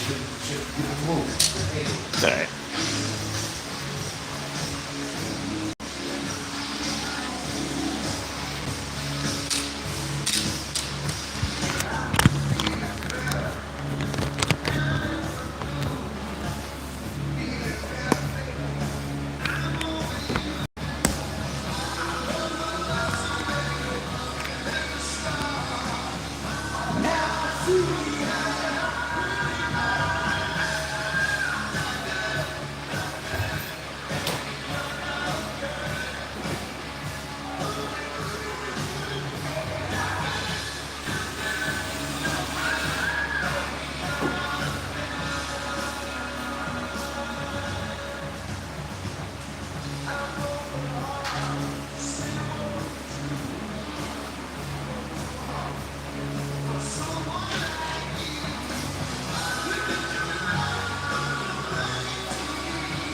Just move. It's all right.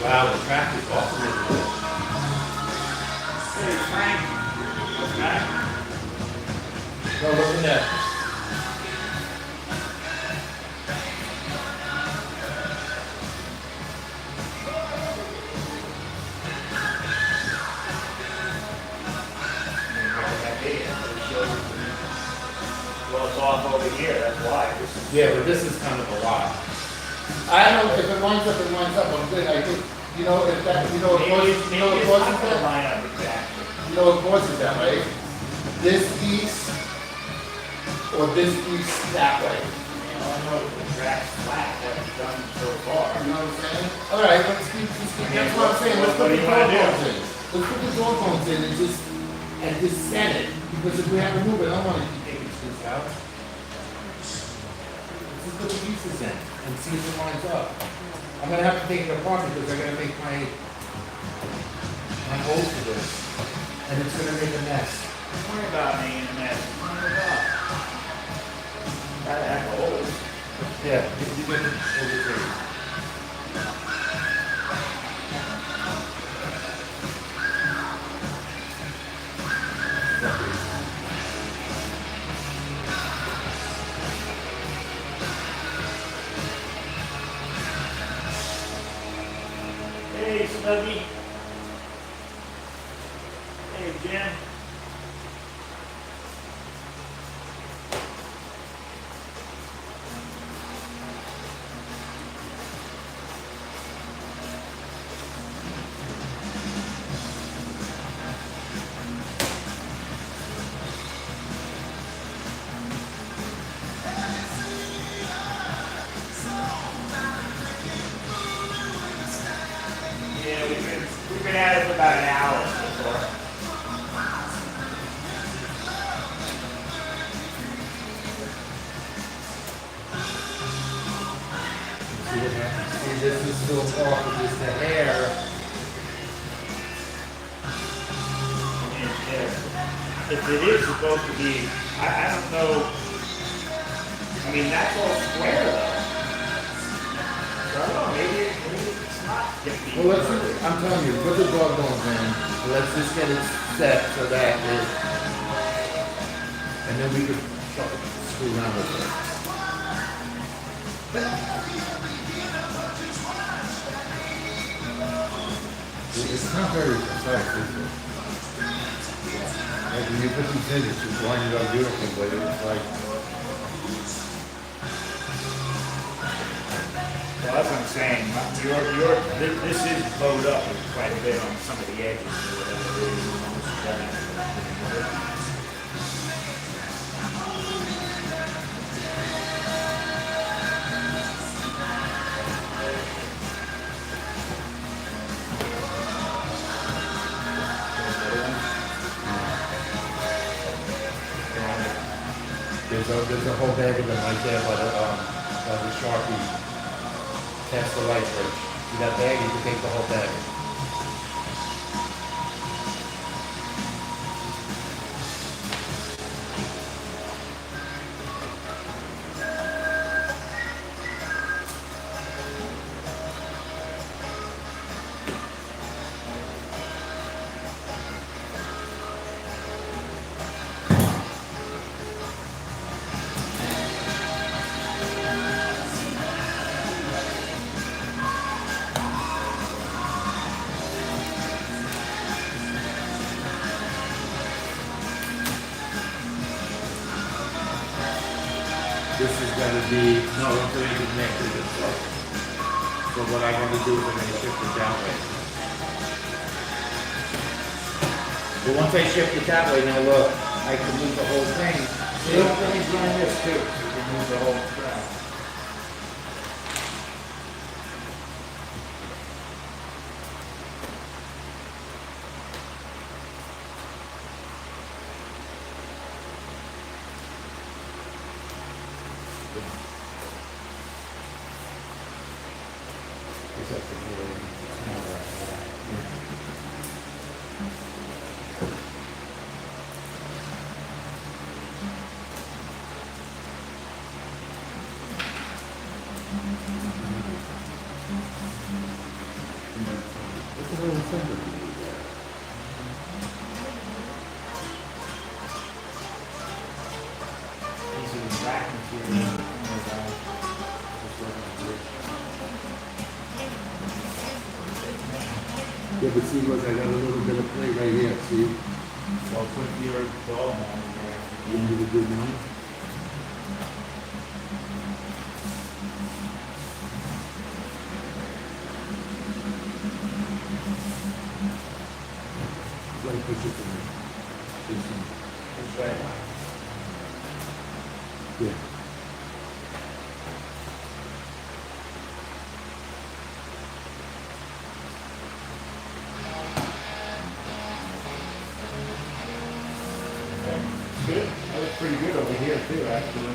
Wow, the track is awesome. Hey, Frank. Okay. No, look at that. Well, it's off over here, that's why. Yeah, but this is kind of a lot. I don't know if it lines up, it lines up. I'm good. I think, you know, if that, you know, what causes, you know, what causes that? Line up exactly. You know what causes that, right? This piece or this piece that way. You know, I know the track's flat, what it's done so far. You know what I'm saying? All right, let's keep. That's what I'm saying. Let's What put do the you wanna door do? phones in. Let's put the door phones in and just set it. Because if we have to move it, I don't want to keep taking this out. Let's just put the pieces in and see if it lines up. I'm gonna have to take it apart because I gotta make my hole for this, and it's gonna make a mess. Don't worry about me in a mess. Don't worry about it. Gotta have holes. Yeah, you get it over here. Hey, Snuggy. Hey, Jim. Yeah, we've been at it for about an hour so far. See what happens. See, this is still off of just the hair. Yeah. If it is supposed to be, I don't know. I mean, that's all square though. So I don't know, maybe it's not 50. Well, I'm telling you, put the dog bones in. Let's just get it set so that it, and then we could screw around with it. It's not very precise, is it? Like when you put these in, it's just lining it up beautiful, but it's like, Well, that's what I'm saying. This is bowed up quite a bit on some of the edges or whatever it is. Almost done. there's a whole bag of them right there by the Sharpie. Test the light switch. See that bag? You can take the whole bag. gonna be, no, it's gonna be next to this slope. So what I'm gonna do is I'm gonna shift it that way. But once I shift it that way, now look, I can move the whole thing. See? The opening's doing this too, so you can move the whole track. Except for here, it's not right. Look at all the thunder. These are the back material. Yeah, but see, look, I got a little bit of play right here, see? Well, put your ball on there. You want me to do mine? Let me push it through. This one. This way. Yeah. Good. That looks pretty good over here too, actually.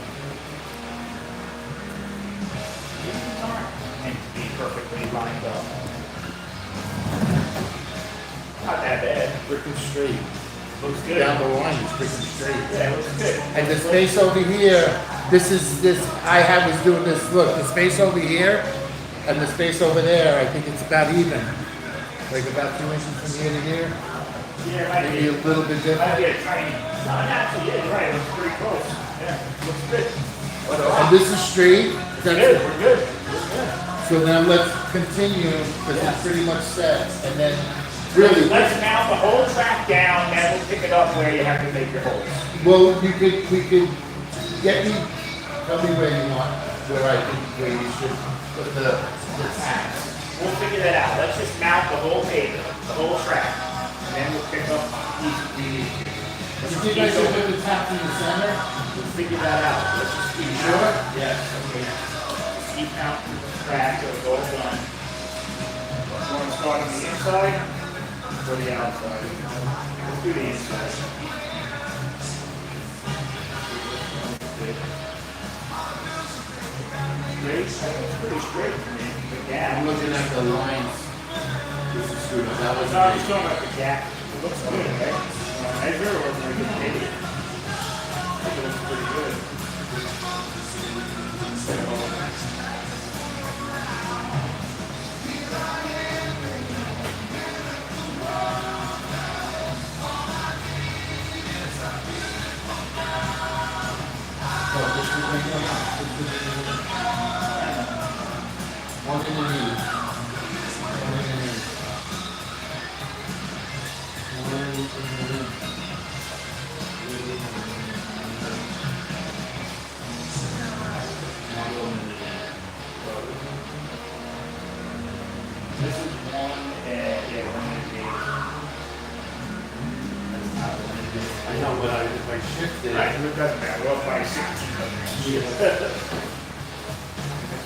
These aren't meant to be perfectly lined up. Not that bad. Freaking straight. Looks good. Down the line, it's freaking straight. Yeah, it looks good. And the space over here, this, I was doing this, look, the space over here and the space over there, I think it's about even. Like about 2 inches from here to here, Yeah, it might maybe a be, little bit might different. be a tiny, no, actually, yeah, you're right, it looks pretty close. Yeah, looks good. And this is straight. Good, That's, we're good. We're good. so now let's continue, because it's pretty much set. And then, really, Let's mount the whole track down, then we'll pick it up where you have to make your holes. well, we could get me, tell me where you want, where I think, where you should put the tacks. We'll figure that out. Let's just mount the whole paper, the whole track, and then we'll pick up these. You think I should put the taps in the center? We'll figure that out. Let's just keep Sure? Yes, okay. Keep out the track till it's all done. You want to start on the inside or the outside? Let's do the inside. Straight? I think it's pretty straight for me. The gap. I'm looking at the lines. This is screwed up. That was No, I'm just talking about the gap. It looks good, right? Measure or can I get maybe? I think it looks pretty good. One in the knee. One in the knee. One in the knee. This is one, yeah, one and eight. That's not one and eight. I know, but if I shift it. Right, it doesn't matter, we're up by 16. That's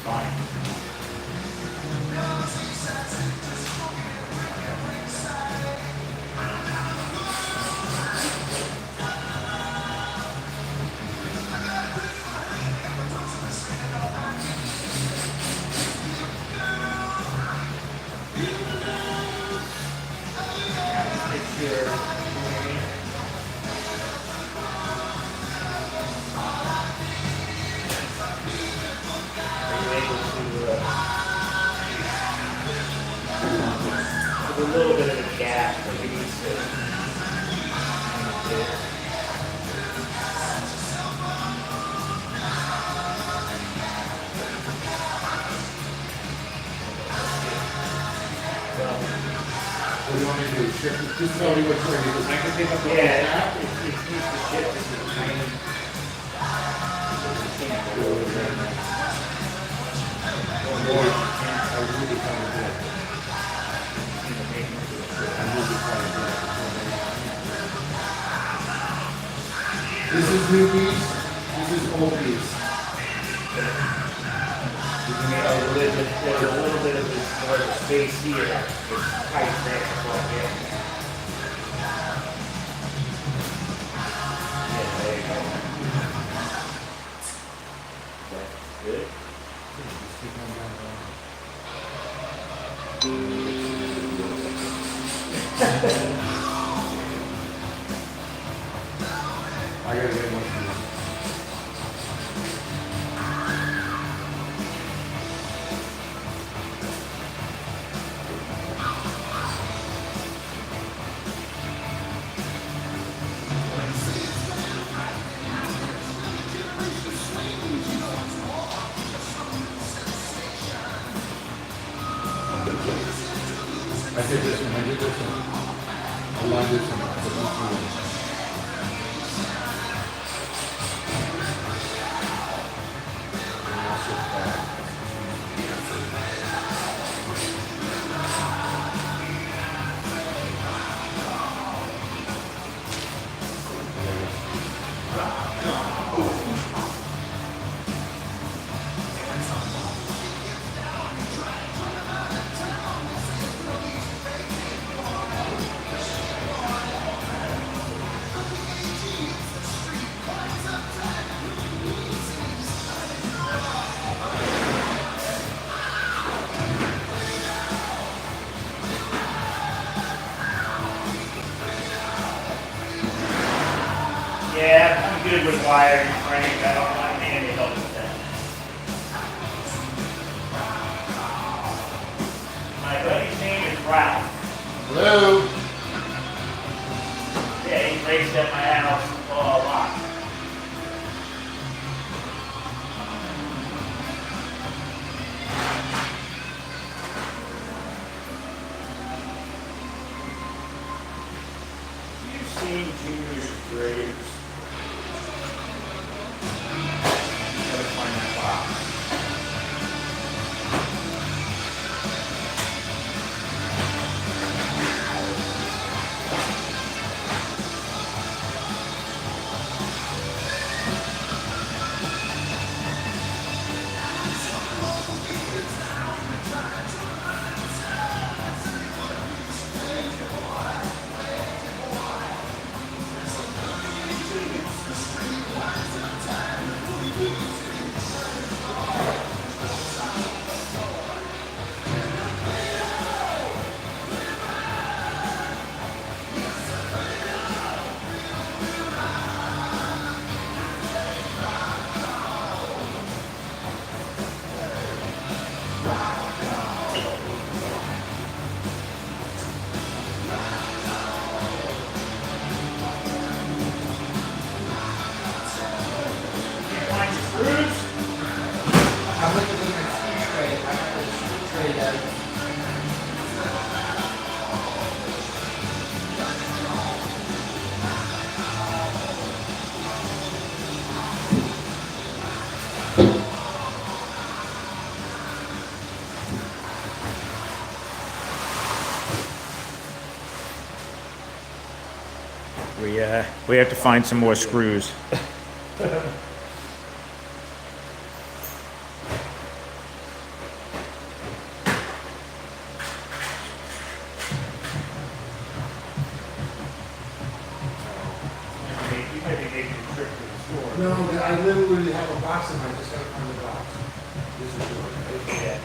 fine. Now, make sure, are you able to, there's a little bit of a gap that we need to. What do you want me to do? Shift it? Just tell me which way it is. I can pick up the whole Yeah, tap. it needs to shift, this is the same. One more, I really kind of did. I really kind of did. This is new piece, this is old piece. There's a little bit of this, more of the space here, it's tight there, so yeah. Yeah, there you go. That's good. I gotta get one for you. I did this one, I did this one. I love this one. I put this one. And I'll shift that. Yeah, I'm good with wiring, Frank, I don't want any help with that. My buddy's name is Ralph. Hello? Yeah, he raced at my house a lot. You've seen Junior's graves. Gotta find that box. Find your screws. I'm looking at my screw tray. I got a screw tray that. We have to find some more screws. You might be making a trip to the store. No, I literally have a box and I just gotta find the box. This is yours. Yeah.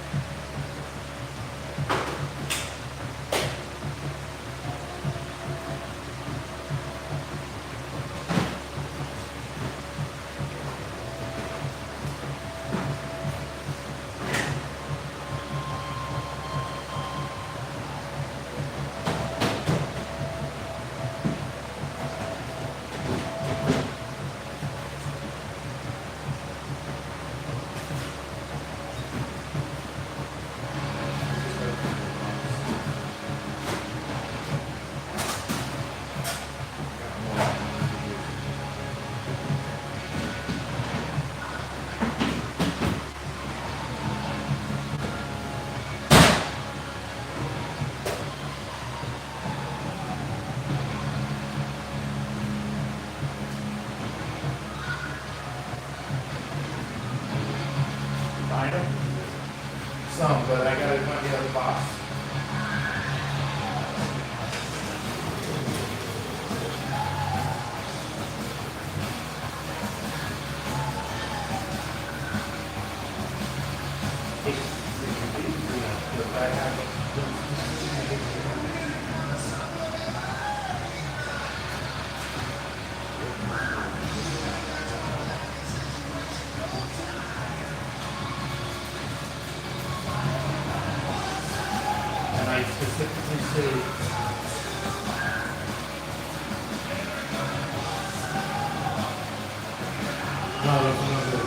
some, but I gotta find the other box. I have and I specifically say no, that's not good.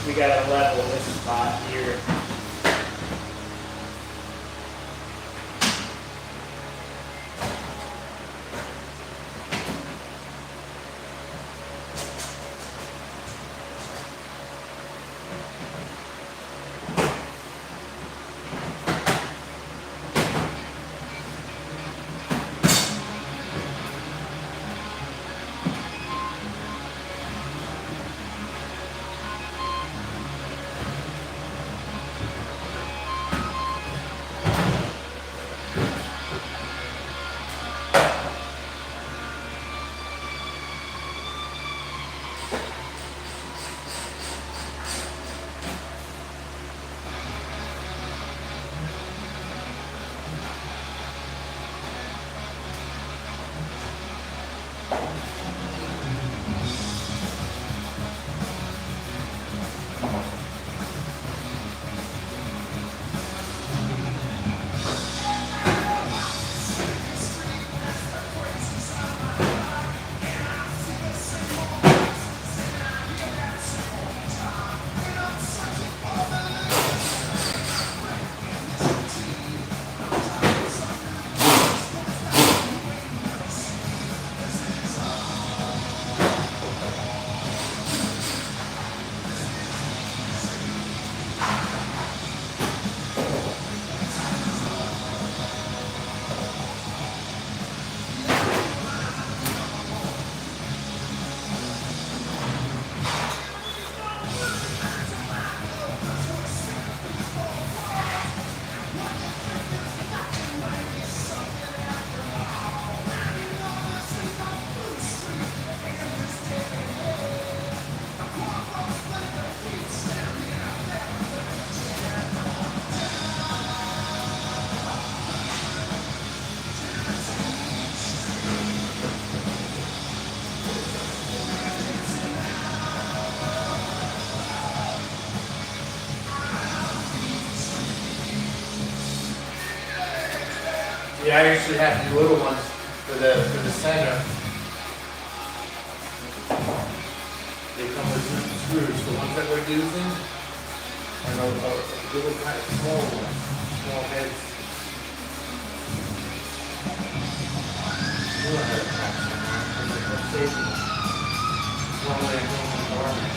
We got a level this spot here. Yeah, I usually have the little ones for the center. They come with some screws. The ones that we're using are little kind of small ones, small heads. You don't have to patch them, right? It's safety. It's one way of doing the garment.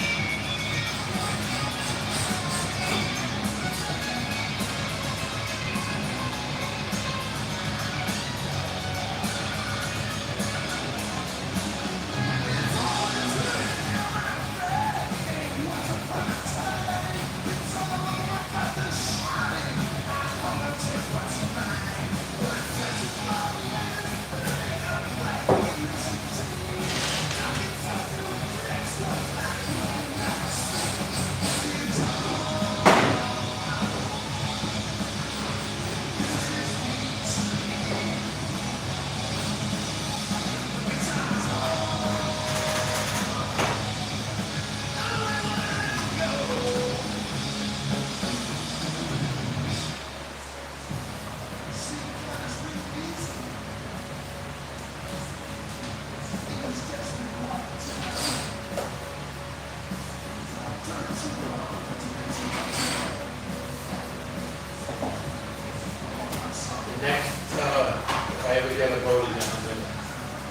Next, if I ever get a boat again, I'm gonna,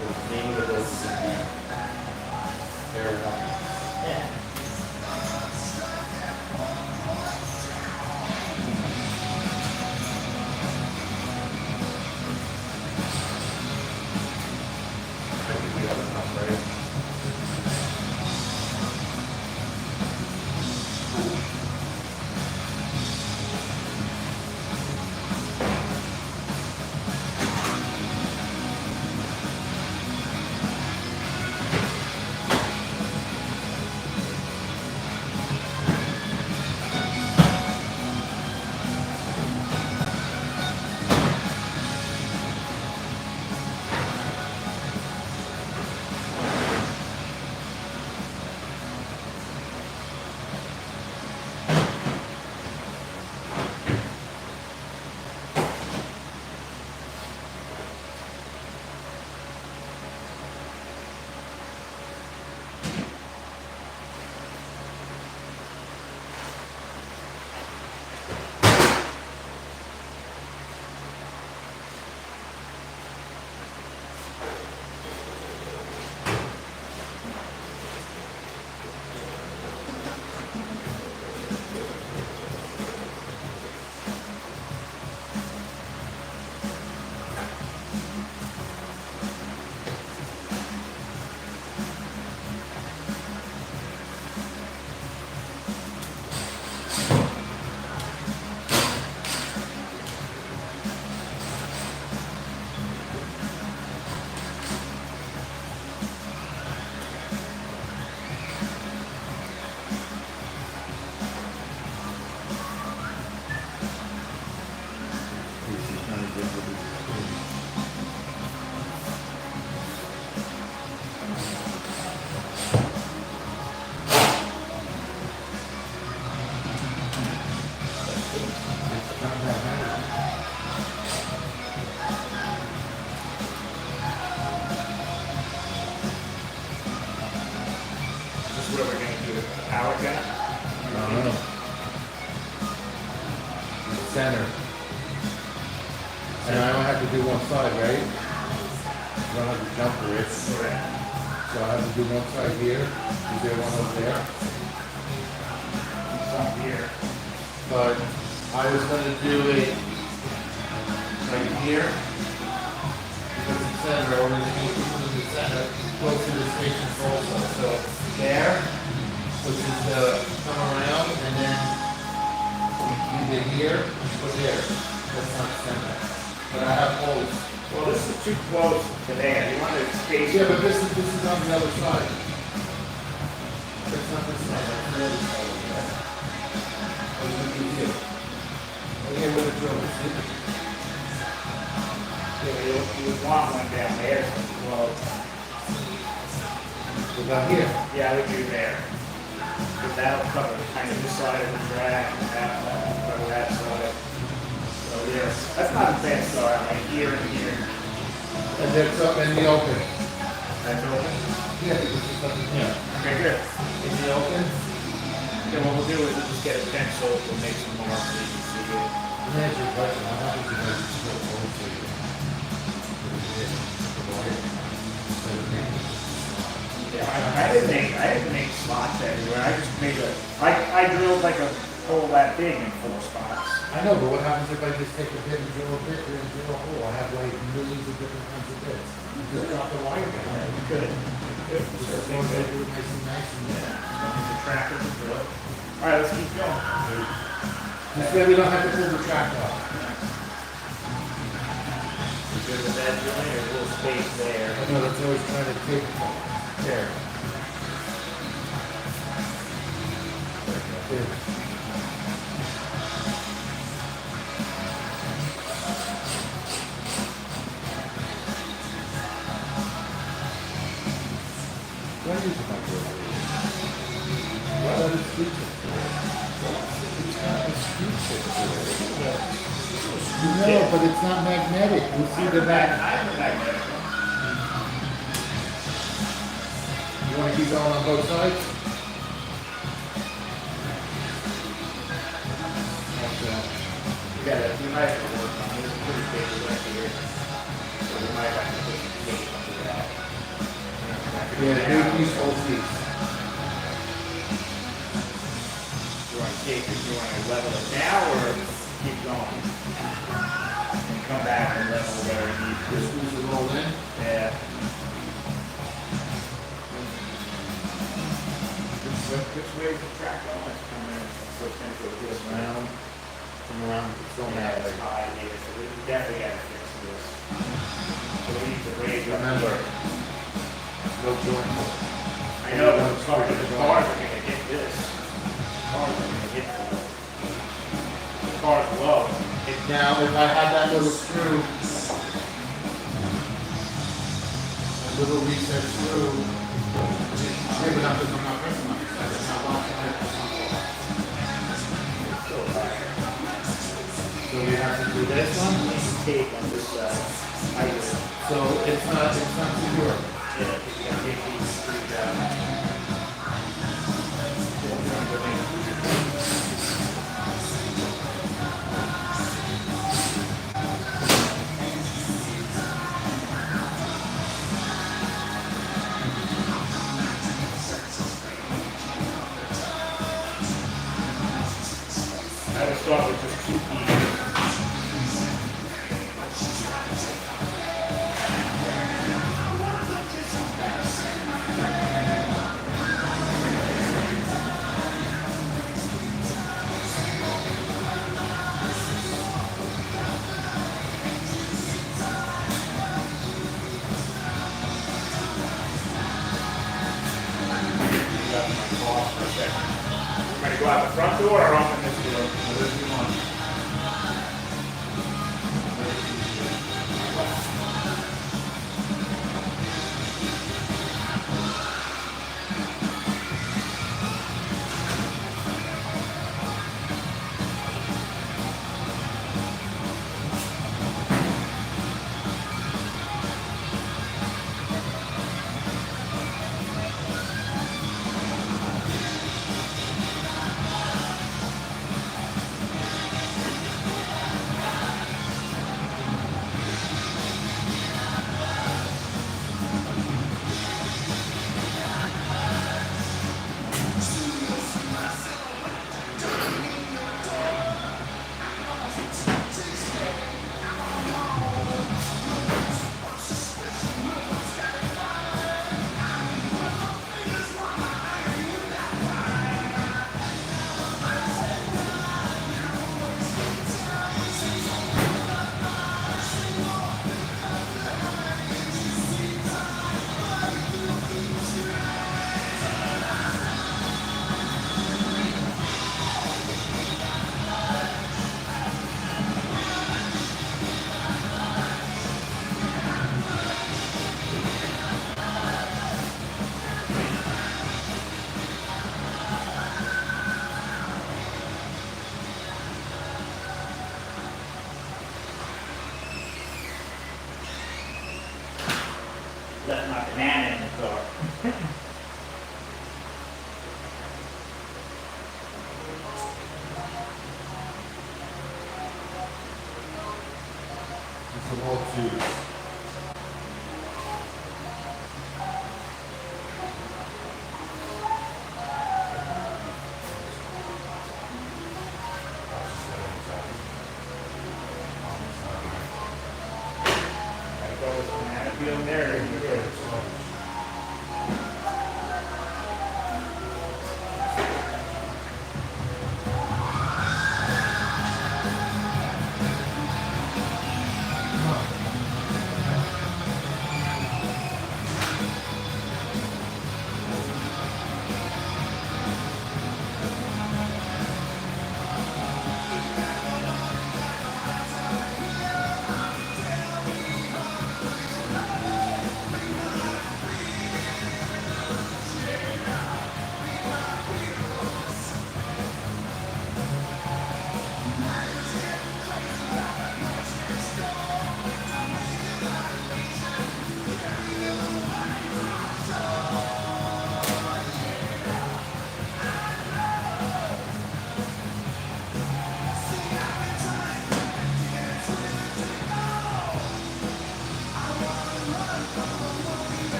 the name of the boat is gonna be Fair One. Yeah. I think we have enough, right? This is what we're gonna do with the power gun. I don't know. The center. And I don't have to do one side, right? I don't have to jump for it. Correct. So I have to do one side here. Is there one over there? Some here. But I was gonna do it right here. Because the center, or the the center, close to the stations also. So there, which is the come around, and then either here or there. That's not center. But I have holes. Well, this is too close to there. You want to space. Yeah, but this is on the other side. That's not this side, that's the other side. I was gonna do here. Oh, yeah, where the drill is, see? Yeah, you would want one down there. Well, What about here? yeah, I would do there. Because that'll cover kind of this side of the track and that, cover that side. So, yes, that's not Not fenced are like here and here. And there's some in the open. That's open. Yeah, because there's nothing here. Okay, good. In the open, Then what we'll do is we'll just get a pencil, we'll make some marks so you can see it. and that's your question, how much is it going to still hold for you? Yeah, I didn't make spots everywhere. I just made I drilled like a hole that big in 4 spots. I know, but what happens if I just take a bit and drill a bit here and drill a hole? I have like millions of different kinds of bits. You just drop the wire down. You could. Just as long as I do it nice and nice and The tracker to drill. All right, let's keep going. this way we don't have to pull the track off. You good with that drilling? There's a little space there. I know that's always trying to take there. What is it about this? What are the features? It's not the features. No, but it's not magnetic. You see the back. I have a magnetic. You want to keep going on both sides? You might have to work on it. It's pretty big right here. So we might have to put some tape under that. Yeah, big piece, whole piece. You want to take it, you want to level it now or keep going? And come back and level where it needs to. Just squeeze it roll in. Yeah. Which way is the track going? It's coming, switch into this round. From around, it's going Yeah, that it's way. high here, so we definitely gotta fix this. So we need to raise up. Remember, no joint. I know, but the cars are gonna hit this. Cars are gonna hit the car's low. Now, if I had that little screw, a little reset screw, maybe not because I'm not pressing on it, it's not locking it. So we have to do this one. Tape on this side. So it's not secure. Yeah, you gotta take these screws out. I would start with just 2 pieces. Ready to go out the front door or open this door? Whatever you want. my banana in the car. It's a whole juice. I throw this banana peel in there, and you're good.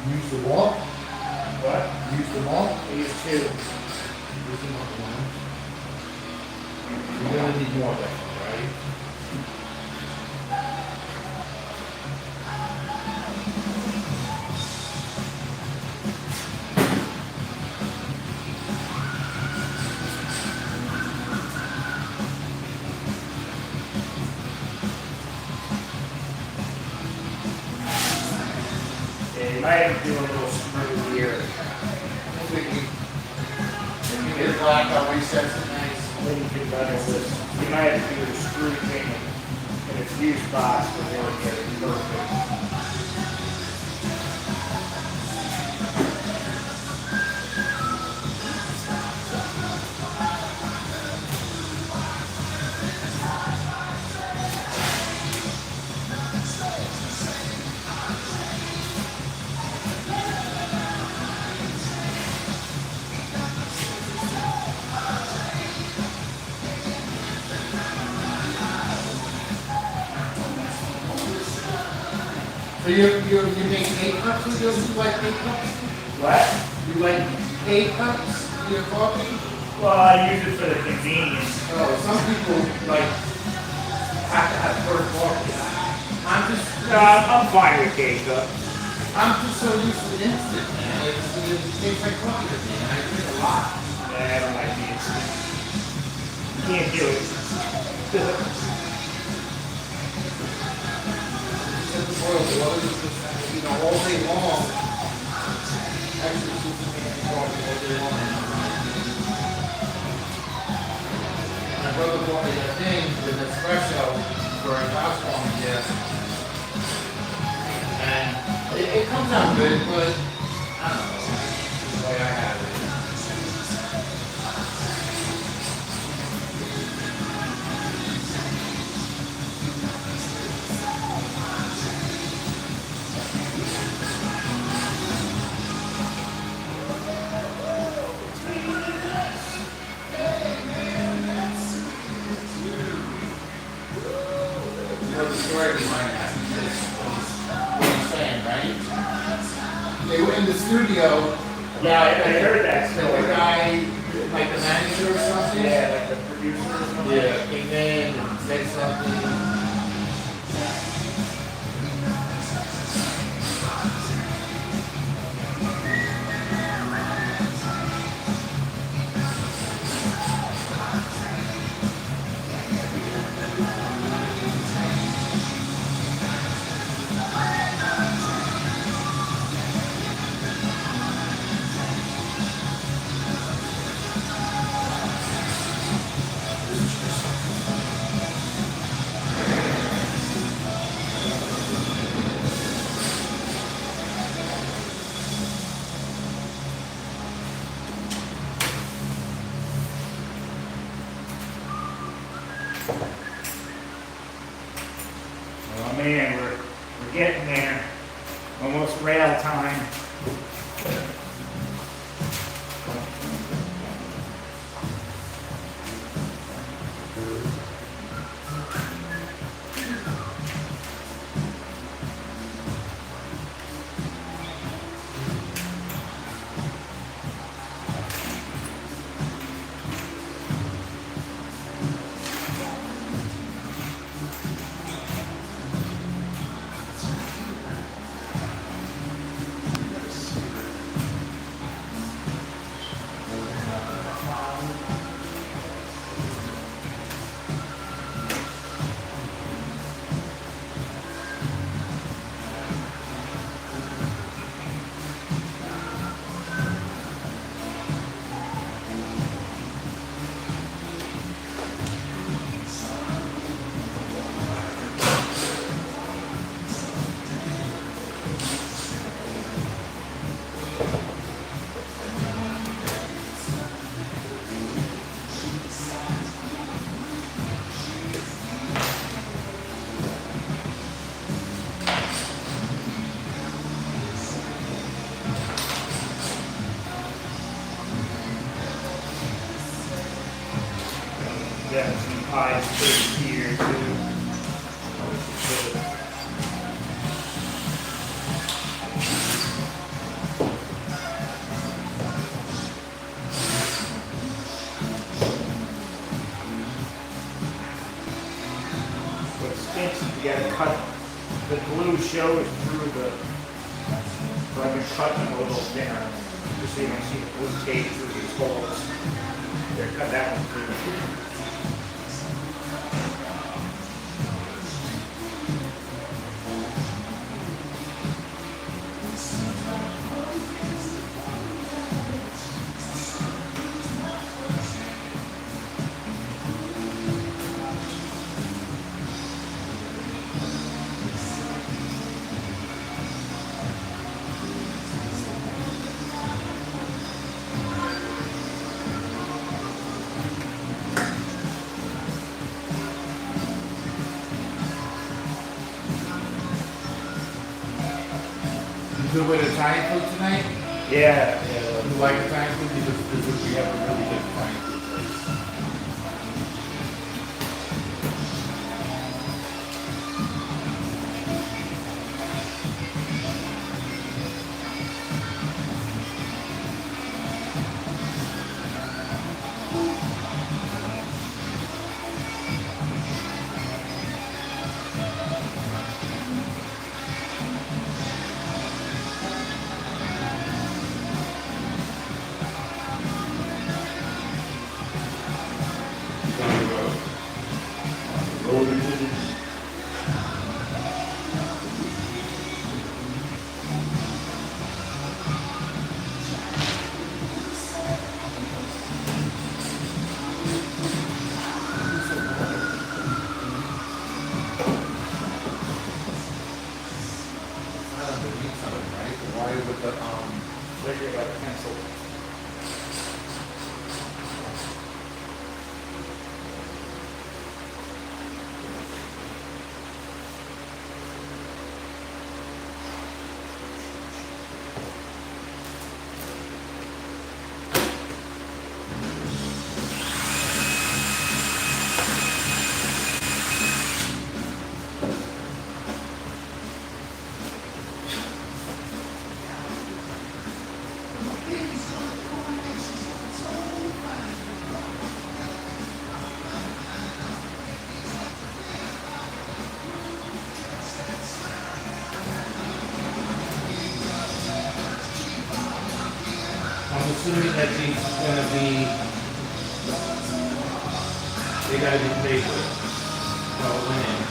Use the wall? What? Use the wall? These two. Use the wall. You're gonna need more of that, right? I had to do a little screw here. If you get it black, I'll reset it nice. Then you can run this. You might have to do a screw thing in a fuse box to really get it perfect. So you make K-cups with those? You like K-cups? What? You like K-cups in your coffee? Well, I use it for the convenience. Oh, some people like have to have first coffee. No, I'm fine with K-cup. I'm just so used to instant, man. It tastes like coffee to me, and I drink a lot. I don't like the instant. Can't do it. Just the boil the water, just, all day long. Actually, just making coffee all day long. My brother bought me that thing with espresso for a house warming gift. And it comes out good, but I don't know. It's the way I have it. You know the story behind that? What he's saying, right? They were in the studio. Yeah, I heard that The story. guy, like the manager or something? Yeah, like the producer or something. Yeah, came in and said something. Oh man, we're getting there. Almost rail time. Got some pies put here too. What stinks is you gotta cut, the glue shows through the, so I've been cutting them a little thinner, just so you don't see the glue tape through these holes. There, cut that one through. good with Italian food tonight? Yeah. You like Italian food? Because we have a really good Italian food place. Why with the Regular pencil. I'm assuming that these are gonna be, they gotta be paper. Oh, man.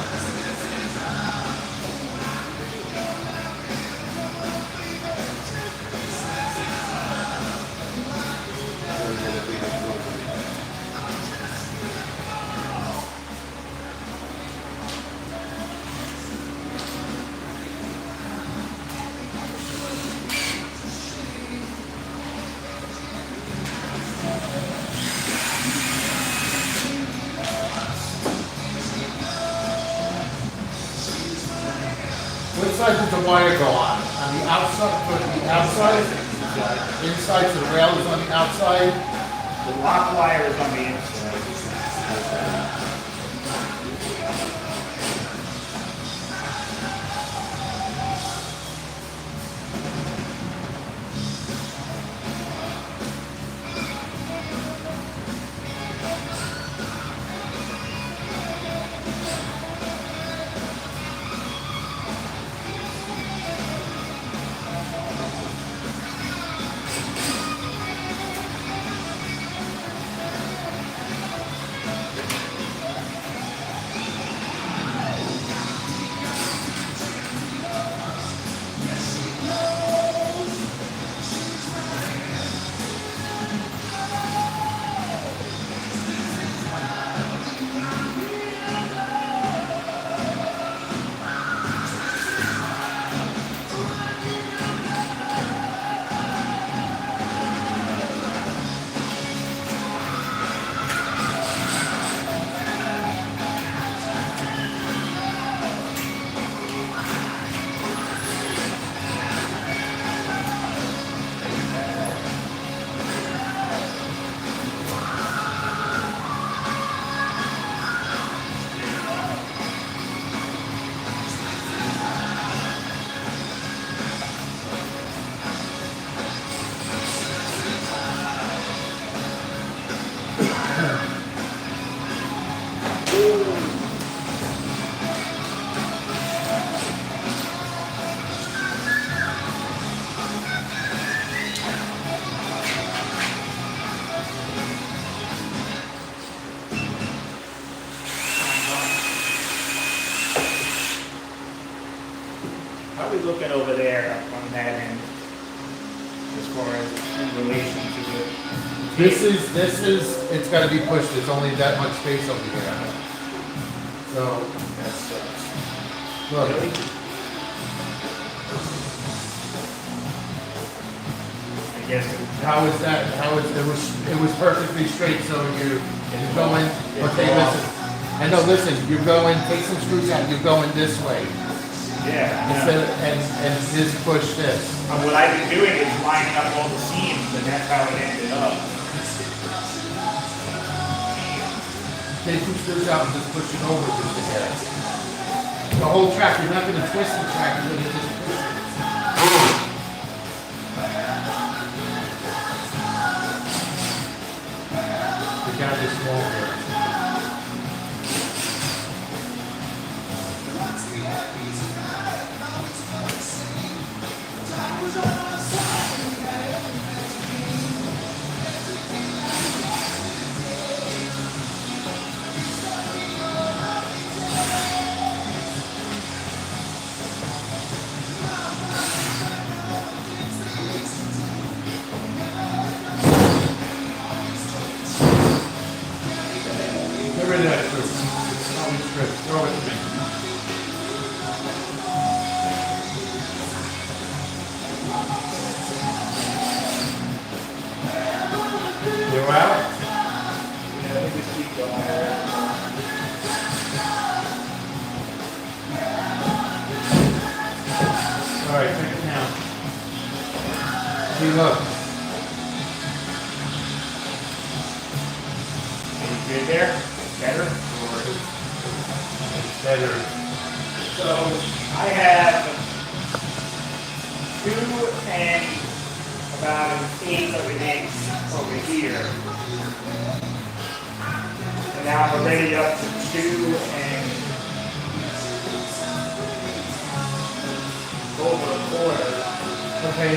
What side does the wire go on? On the outside, for the outside? Inside, so the rail is on the outside? The lock wire is on the inside. How are we looking over there on that end? As far as in relation to the. This is, it's gotta be pushed, there's only that much space over here. So, That's, look, I guess. how is that, it was perfectly straight, so you go in, okay, listen. I know, listen, you're going, take some screws out, you're going this way. Yeah. Instead of, and just push this. And what I've been doing is lining up all the seams, and that's how it ended up. Take two screws out and just push it over just to get it. The whole track, you're not gonna twist the track, you're gonna just push it. You got this wall here. Get rid of that screw. All these screws. Throw it to me. You're out? Yeah, let me just keep going. All right, check it now. See, look. Any good there? Better? It's better. So I have 2 and about 1/8 of an inch over here. And now I'm already up to 2 and over a quarter. Okay.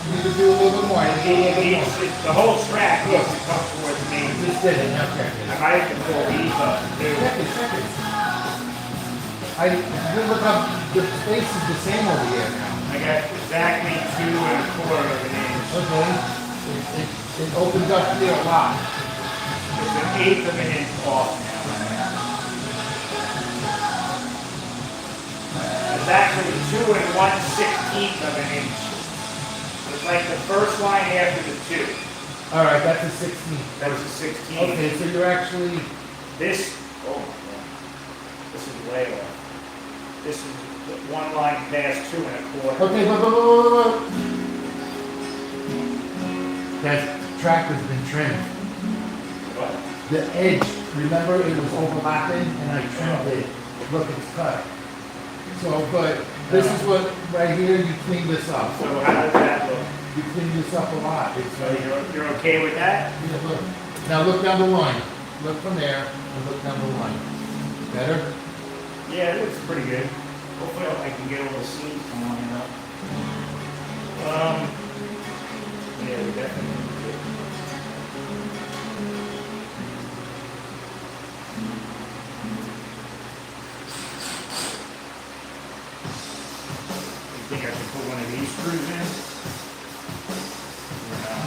You need to do a little bit more. You need to do a little more. The whole track needs to come towards me. Just did it, now check it. I might have to pull these up too. Check it, check it. You look up, the space is the same over here now. I got exactly 2 and a quarter of an inch. Okay. It opens up here a lot. It's 1/8 of an inch off now. It's actually 2 and 1/16 of an inch. It's like the first line after the 2. All right, that's a 16. That's a 16. Okay, so you're actually, This, oh my God. This is way off. This is the one line past 2 and a quarter. okay, but. That track has been trimmed. But The edge, remember it was overlapping and I trimmed it. Look, it's cut. So, but this is what, right here, you clean this up. So how does that look? You clean this up a lot. It's So like, you're okay with that? yeah, look. Now look down the line. Look from there and look down the line. Better? Yeah, it looks pretty good. Hopefully I can get all the seams to line up. Yeah, we definitely do. You think I should put one of these screws in? Or not?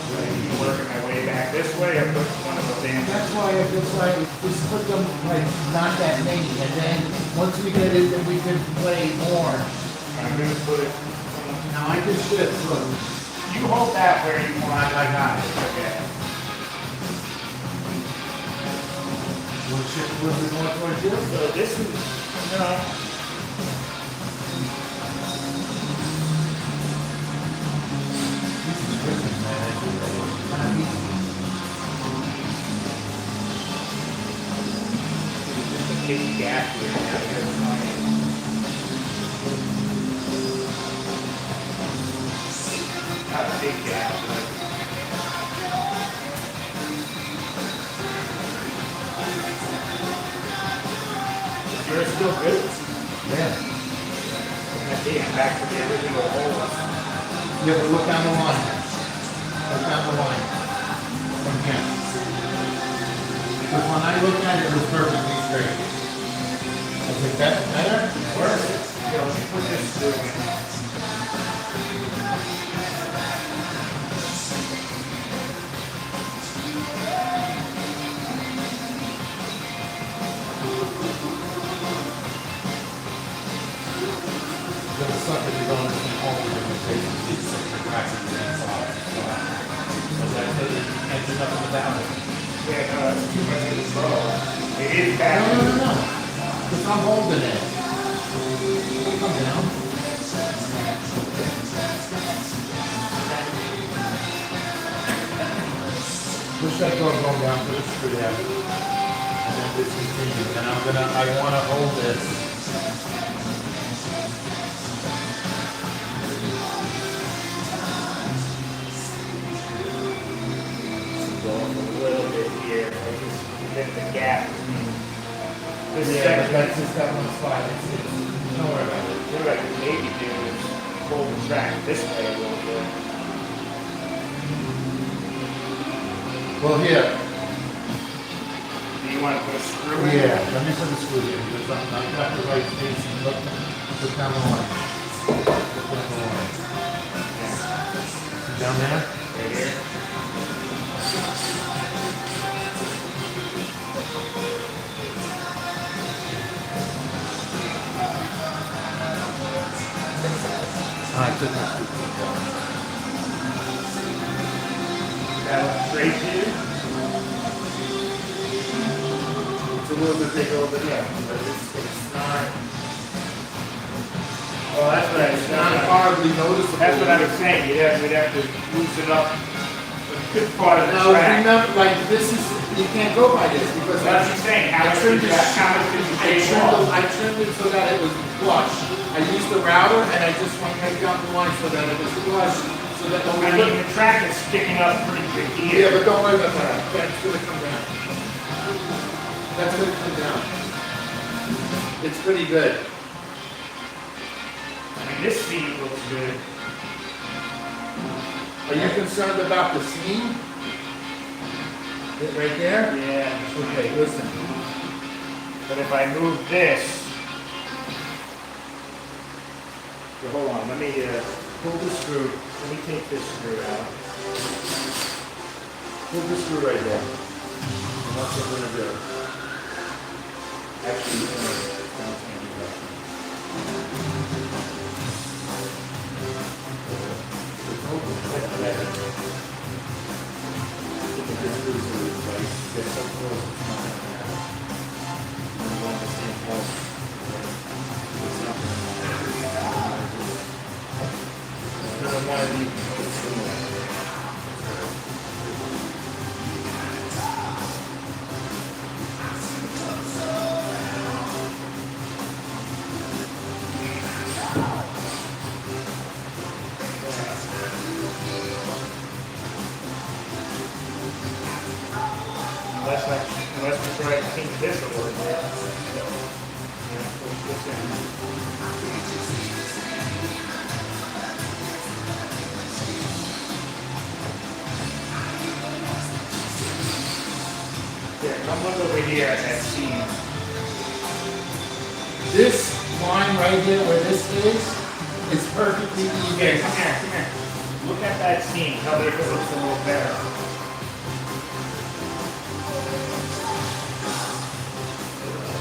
Should I keep working my way back this way or put one of those in? That's why I just like, just put them like not that many and then once we get it, then we can play more. I'm gonna put it, Now I can shift, look. you hold that where you want. I got it. Okay. You want to shift a little bit more towards you? So this is, no. This is Christmas, man. It's kind of easy. Just a big gap here. Now here's mine. Not a big gap, but. Yours still good? Yeah. Let's see, I'm back to the original hole. Yeah, but look down the line. Look down the line. From here. Because when I looked at it, it was perfectly straight. I said, that's better? Worse. Here, let me put this screw in. It's gonna suck if you go into some all the different places, it's such a crack in the inside. So that's it, ends up in the balance. Yeah, no, that's too much of the slow. It is No, back. no, no, no. Because I'm holding it. going down. Push that door going down to the screw there. And then discontinue. And I wanna hold this. Go up a little bit here, I just get the gap. This Yeah, but section, that's just that one spot. Don't worry about it. what I could maybe do is pull the track this way a little bit. Well, here. Do you want to put a screw in? Yeah, let me put the screw in because I'm not the right face. Look down the line. Look down the line. Yeah. Down there? Right here. Alright, took my screw. That looks straight to you? It's a little bit big over there, but it's not. Well, that's what I was It's not saying. horribly noticeable. That's what I was saying, we'd have to loosen up a good part of the No, track. remember, like, this is, you can't go by this because That's what I'm saying, how much did you take off? I trimmed it so that it was flush. I used the router and I just went right down the line so that it was flush, so that when I we mean, look. the track is sticking up pretty good Yeah, here. but don't worry about that. That's gonna come down. That's gonna come down. It's pretty good. I mean, this seat looks good. Are you concerned about the seam? It right there? Yeah. Okay, listen. But if I move this, so hold on, let me Pull the screw. take this screw out. Pull the screw right there. And that's what we're gonna do. Actually, don't change that. Unless we try to change this a little bit. Yeah, push this in. Here, come look over here at that seam. This line right here where this is perfectly Here, even. come here, come here. Look at that seam. Tell me if it looks a little better.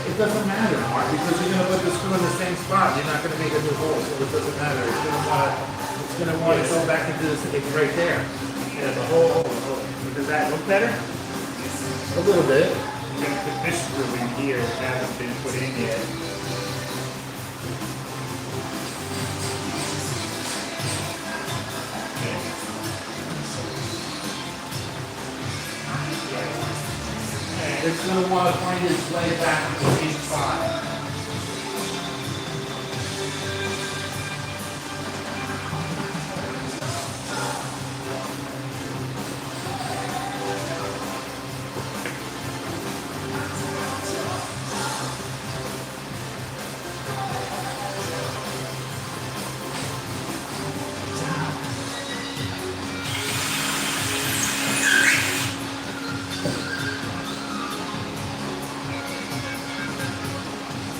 It doesn't matter, Mark, because you're gonna put the screw in the same spot. You're not gonna make a new hole, so it doesn't matter. It's gonna want to go back into this, it's right there. Yeah, the whole. Does that look better? A little bit. I'm gonna put this screw in here. It hasn't been put in yet. It's gonna want to find its way back to the same spot.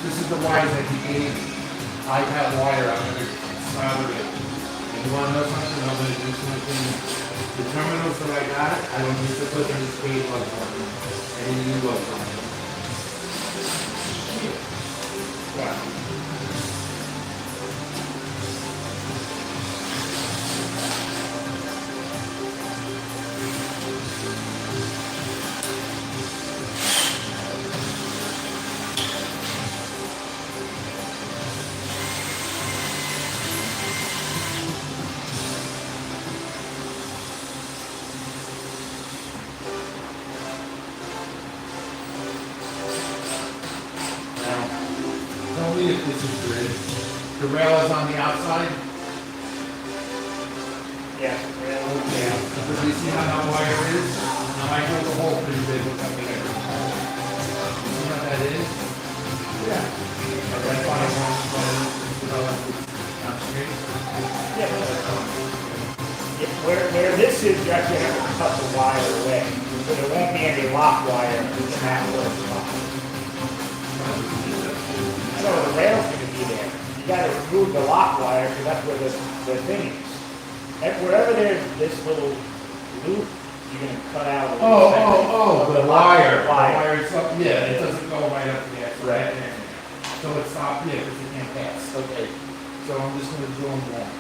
This is the wire that he gave. I have wire, I'm gonna solder it. And you wanna know something? I'm gonna do something. The terminals that I got, I don't need to put any spade lugs on them. Any new lugs on them. Wow. this is grid. The rail is on the outside. Yeah, yeah. But you see how that wire is? Now I drilled a hole pretty big with that big. See how that is? Yeah. That's why I want to downstream. Yeah. Where this is, you actually have to cut the wire away. So there won't be any lock wire in that little spot. So the rail's gonna be there. You gotta remove the lock wire because that's where the thing is. And wherever there's this little loop, you're gonna cut out. a little segment of The lock wire. wire. The wire itself, yeah, it doesn't go right up to the actual Right. end. So it's not, yeah, because it can't pass. Okay. So I'm just gonna drill them down.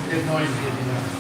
Get noisy, you know.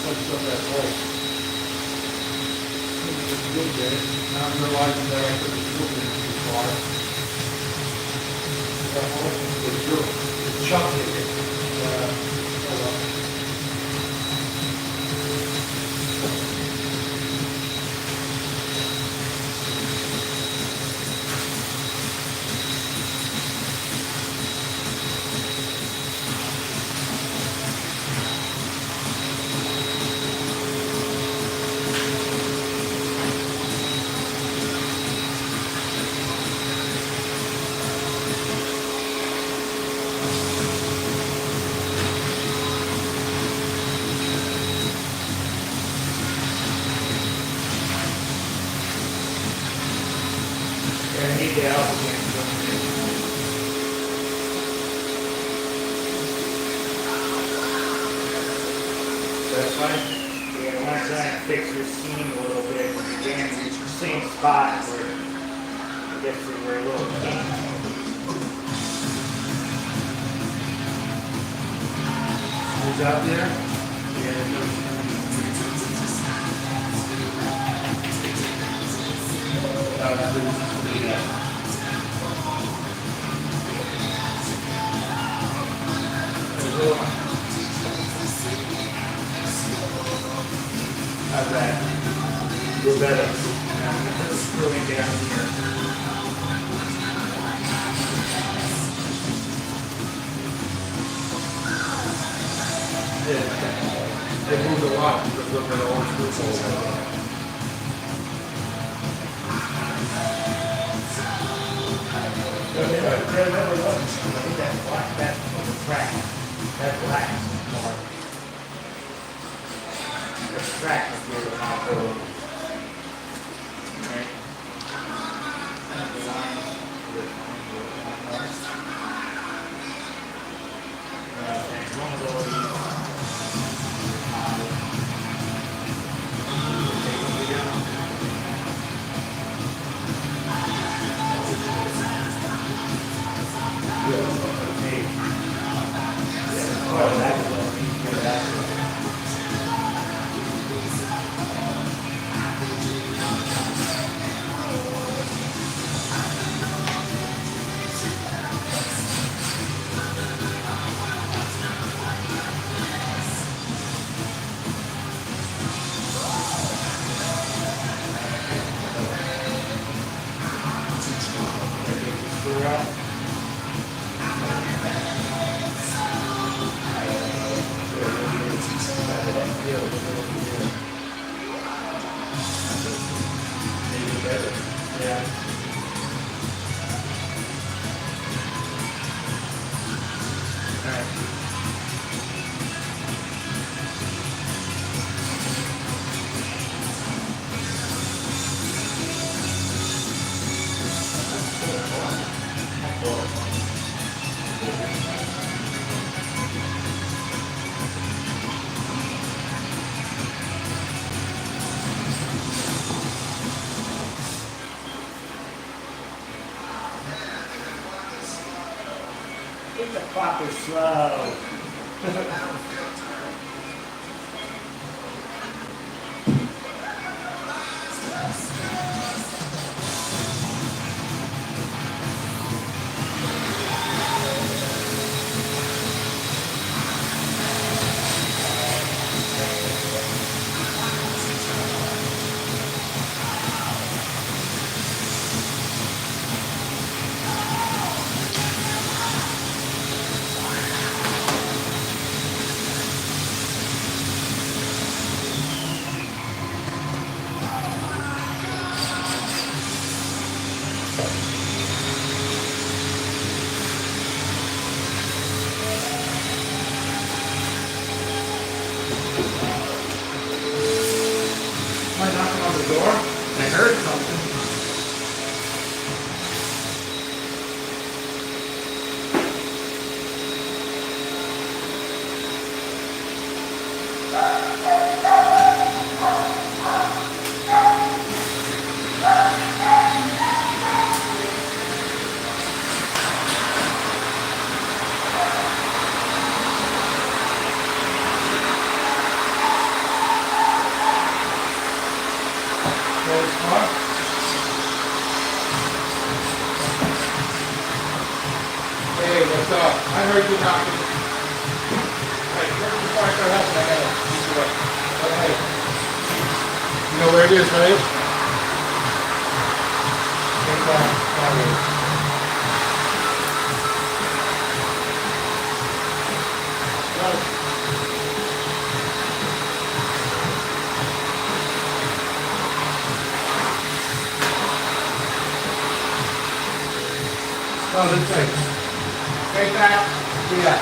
Let's look at that. Now I'm realizing that I put the tool in too far. That hole, the drill, the chuck in it. Hold on. need the help again. That's fine. Yeah, I want to try and fix your seam a little bit. Again, it's the same spot where I guess we were a little kinky. Who's out there? How's that? We're better. Now I'm going to put the screwing down here. They moved a lot because look at all the screws over There never was. I think that's black. That's from the crack. That's black. The crack is where the mouth goes. Right. And the line and one of those. Get the fucker slow. I knocking on the door. I heard something. Hey, what's up? I heard you knocking. Hey, where's the fire car help? I gotta use it up. But hey, you know where it is, right? Take that. Oh, this thing. Take that. Do that.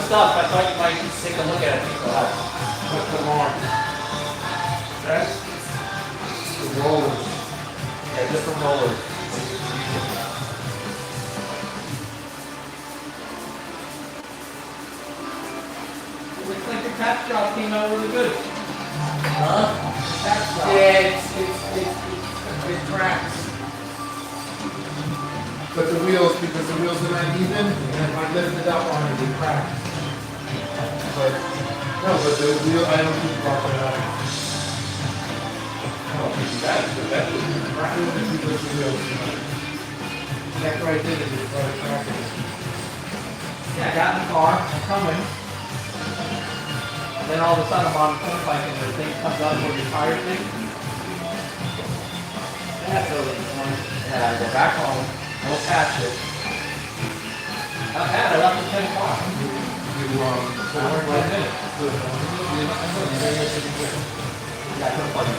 stuff. I thought you might take a look at it. Go ahead. Put them on. That's The rollers. Yeah, different rollers. Looks like the patch job came out really good. Huh? Patch job. Yeah, it cracks. But the wheels, because the wheels are not even, and if I lift it up on it, they crack. But, no, but the wheel, I don't keep bumping it up. No, that would crack it if you lift the wheels. That right there, it just started cracking. Yeah, I got in the car. I'm coming. And then all of a sudden I'm on the turnpike and the thing comes up with your tire thing. That's really fun. And I go back home. We'll patch it. Not bad. I left at 10 o'clock. So Right right in. Yeah, I couldn't plug it.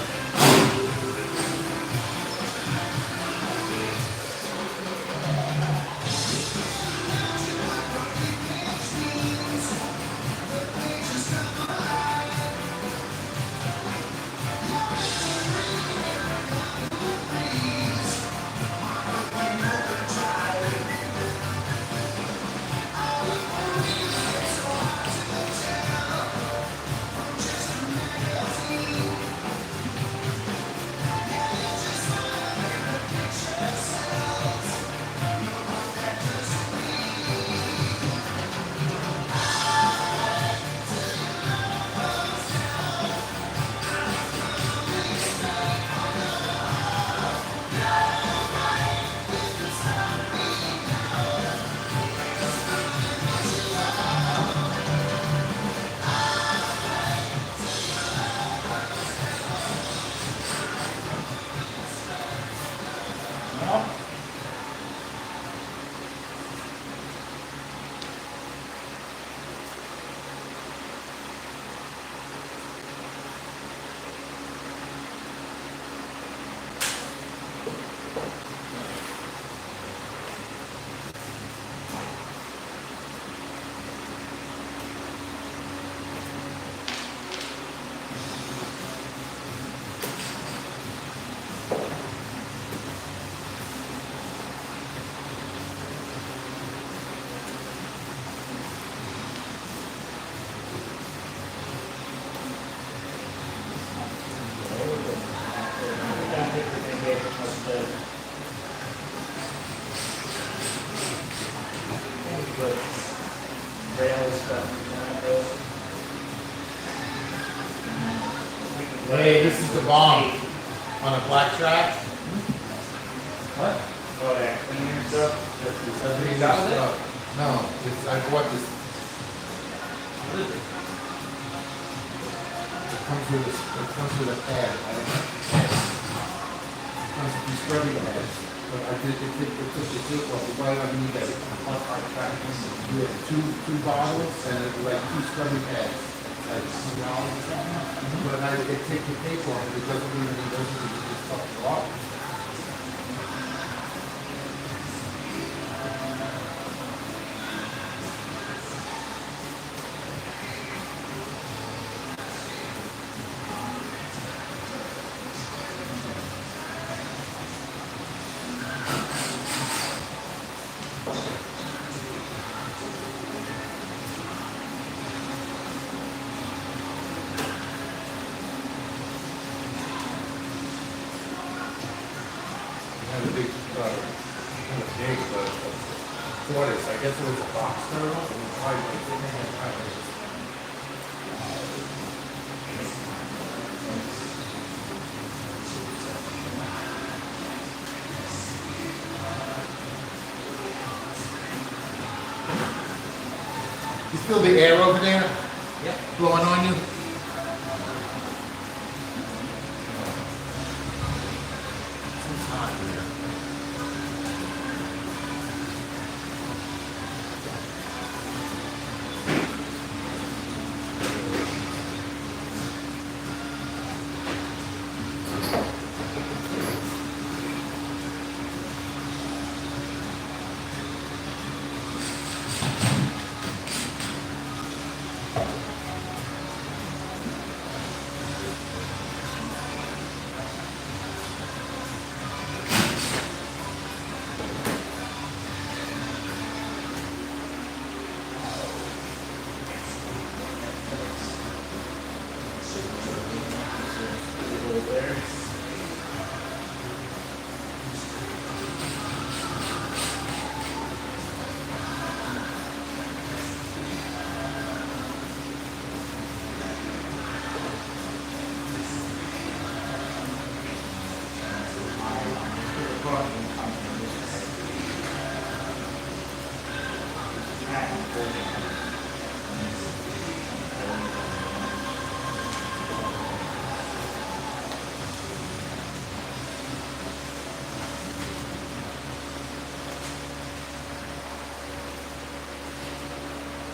Hey, this is the bomb on a black track. What? Oh, that cleaner stuff. Everything got it? No, it's, I bought this. What is it? It comes with a pad. It comes with these scrubbing pads. But I did, it took the tape off, right underneath that. You have two bottles and it's like two scrubbing pads. Like $2 or something. But I, they take the tape off and it doesn't even, just fuck it off. Had a big, kind of big, tortoise. I guess it was a box turtle. It was probably like, they had probably- You feel the air over there Yep. blowing on you? It's hot here.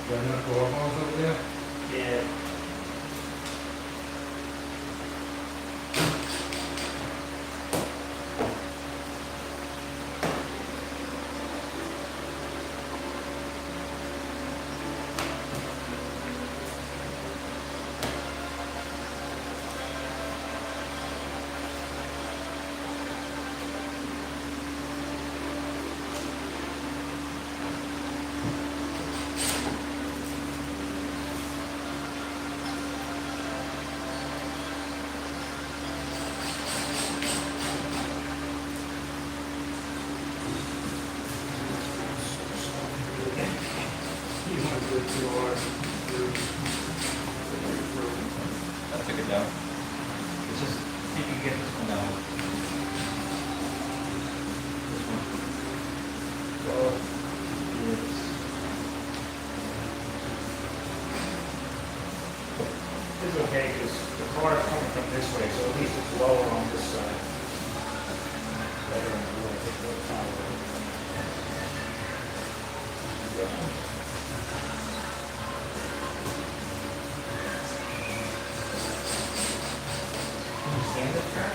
Got enough door holes over there? Yeah. You want to do it too hard. That took it down. It's just, see if you can get this one down. This one. Well, it's okay, because the car is coming from this way, so at least it's lower on this side. Better than the way it's going to Stand this track?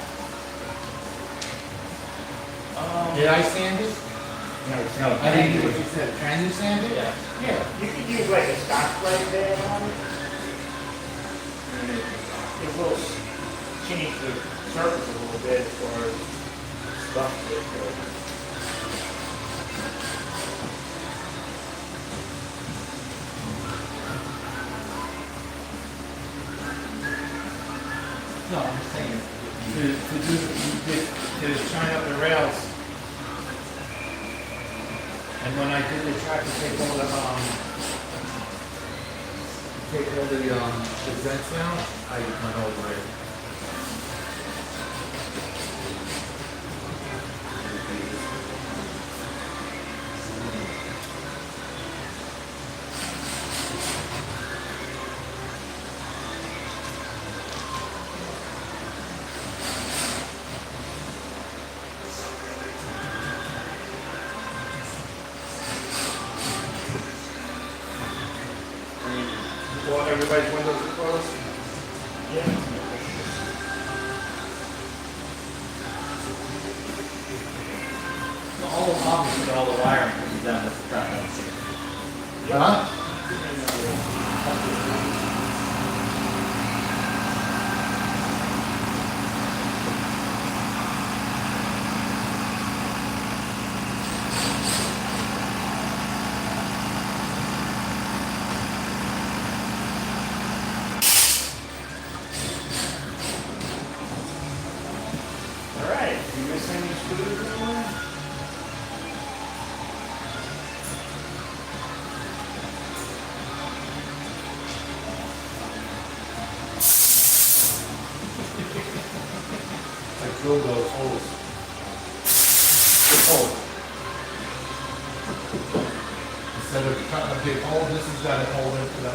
Did I sand it? No, it's No, I didn't do what you said. Can you sand it? Yeah. Yeah, you could use like a Scotch Brite bed on it. It will change the surface a little bit for stuff that No, I'm just saying. To shine up the rails. And when I did the track to take all the vents down, I went over it. want everybody's windows to close? Yeah. All the obviously all the wiring comes down this track. Huh? All right. You miss any screws anywhere? I drilled those holes. Big hole. Instead of cutting a big hole, this has got a hole into the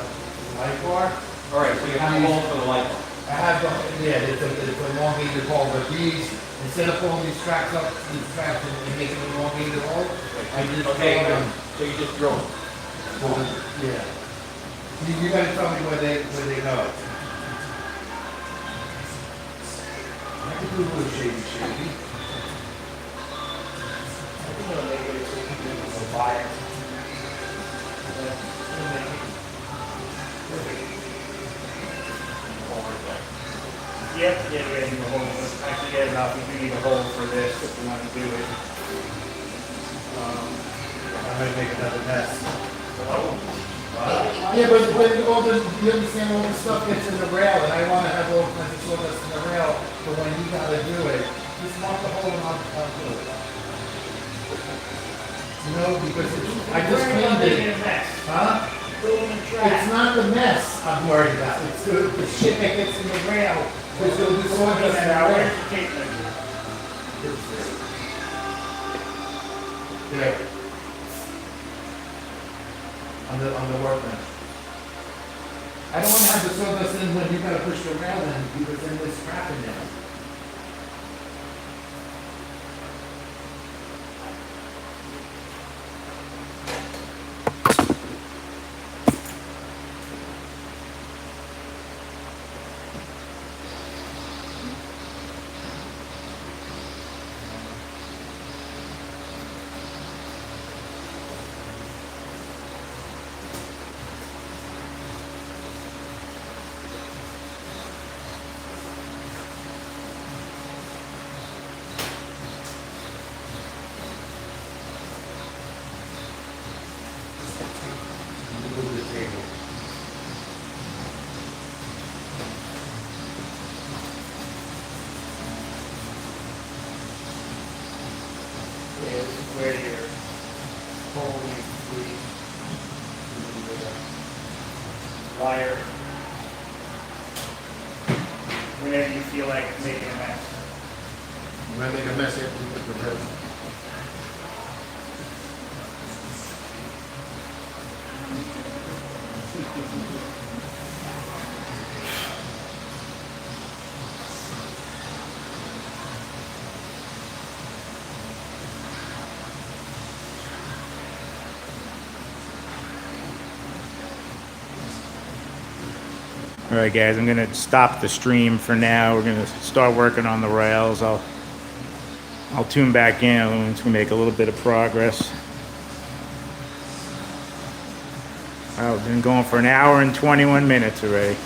light bar. All right, so you have a hole for the light bulb. I have the, yeah, it's a elongated hole, but these, instead of pulling these tracks up, these tracks and making an elongated hole, I just Okay, drill them. so you just drill it. Yeah. You gotta tell me where they go. I can do a little shady. I think it'll make it so you can do it with a wire. Yeah, it'll make it. Yep, yeah, we need a hole. Actually, yeah, enough. We do need a hole for this if we want to do it. I might make another mess. Oh. Yeah, but all the, you understand, all the stuff gets in the rail, and I wanna have all kinds of sawdust in the rail, but when you gotta do it, just mark the hole and I'll do it. You know, because I just cleaned it. Huh? It's not the mess I'm worried about, it's the shit that gets in the rail, because there'll be sawdust in the rail. Yeah. On the workbench. I don't wanna have the sawdust in when you gotta push the rail in, because then there's crap in there. Move the table. Yeah, this is where your holy free wire. Whenever you feel like making a mess. When I make a mess, I have to put the red. All right, guys, I'm gonna stop the stream for now. We're gonna start working on the rails. I'll tune back in once we make a little bit of progress. Wow, we've been going for an hour and 21 minutes already.